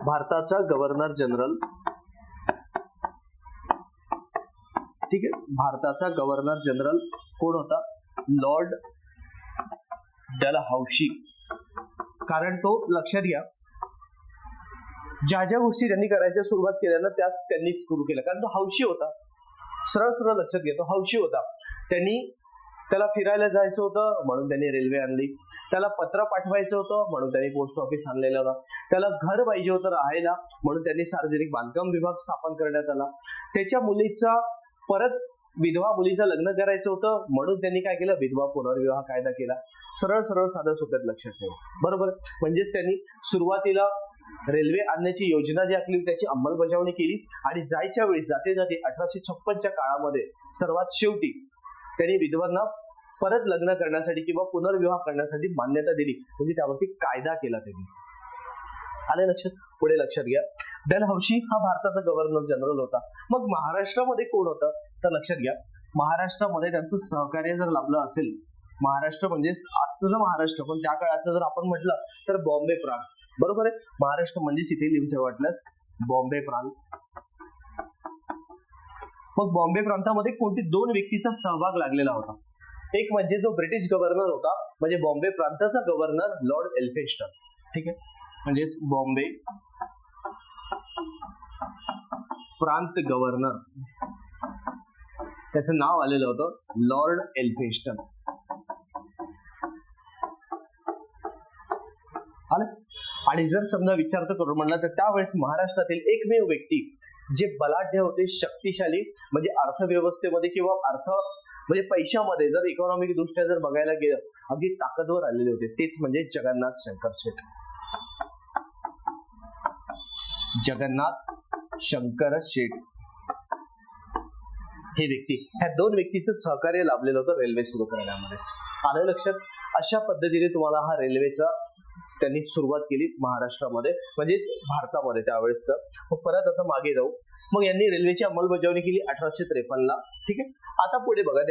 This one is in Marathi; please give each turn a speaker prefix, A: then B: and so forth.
A: भारताचा गव्हर्नर जनरल, ठीक आहे, भारताचा गव्हर्नर जनरल कोण होता? Lord Dalhousie. कारण तो लक्षात घ्या, ज्या ज्या गोष्टी त्यांनी करायच्या सुरुवात केल्या ना त्या त्यांनीच सुरू केल्या, कारण तो हौशी होता. सरळ सरळ लक्षात घेतो, हौशी होता. त्याला फिरायला जायचं होतं म्हणून त्यांनी रेल्वे आणली, त्याला पत्र पाठवायचं होतं म्हणून त्यांनी पोस्ट ऑफिस आणलेलं होतं, त्याला घर पाहिजे होतं राहायला म्हणून त्यांनी सार्वजनिक बांधकाम विभाग स्थापन करण्यात आला, त्याच्या मुलीचा परत विधवा मुलीचं लग्न करायचं होतं म्हणून त्यांनी काय केलं? विधवा पुनर्विवाह कायदा केला. सरळ सरळ साधं सोप्यात लक्षात ठेवा, बरोबर. म्हणजेच त्यांनी सुरुवातीला रेल्वे आणण्याची योजना जी आखली त्याची अंमलबजावणी केली आणि जायच्या वेळी जाते 1856च्या काळामध्ये सर्वात शेवटी त्यांनी विधवांना परत लग्न करण्यासाठी किंवा पुनर्विवाह करण्यासाठी मान्यता दिली, म्हणजे त्यावरती कायदा केला त्यांनी. आले लक्षात? पुढे लक्षात घ्या, डलहौसी हा भारताचा गव्हर्नर जनरल होता. मग महाराष्ट्रामध्ये कोण होतं? तर लक्षात घ्या, महाराष्ट्रामध्ये त्यांचं सहकार्य जर लाभलं असेल, महाराष्ट्र म्हणजे आजचं महाराष्ट्र, पण त्या काळाचं जर आपण म्हटलं तर बॉम्बे प्रांत, बरोबर आहे. महाराष्ट्र म्हणजे इथे लिहून ठेवा वाटल्यास बॉम्बे प्रांत. मग बॉम्बे प्रांतामध्ये कोणती दोन व्यक्तीचा सहभाग लागलेला होता? एक म्हणजे जो ब्रिटिश गव्हर्नर होता, म्हणजे बॉम्बे प्रांताचा गव्हर्नर लॉर्ड एल्फिन्स्टन, ठीक आहे, म्हणजे बॉम्बे प्रांत गव्हर्नर, त्याचं नाव आलेलं होतं लॉर्ड एल्फिन्स्टन. आणि जर समजा विचार करून म्हणलं तर त्यावेळेस महाराष्ट्रातील एकमेव व्यक्ती जे बलाढ्य होते, शक्तिशाली, म्हणजे अर्थव्यवस्थेमध्ये किंवा म्हणजे पैशामध्ये जर इकॉनॉमिक दृष्ट्या जर बघायला गेलं अगदी ताकदवर आलेले होते, तेच म्हणजे जगन्नाथ शंकर शेठ. जगन्नाथ शंकर शेठ हे व्यक्ती, ह्या दोन व्यक्तीचं सहकार्य लाभलेलं होतं रेल्वे सुरू करण्यामध्ये. आलं लक्षात? अशा पद्धतीने तुम्हाला हा रेल्वेचा त्यांनी सुरुवात केली महाराष्ट्रामध्ये, म्हणजे भारतामध्ये त्यावेळेस. मग परत आता मागे जाऊ, मग यांनी रेल्वेची अंमलबजावणी केली 1853ला, ठीक आहे. आता पुढे बघा,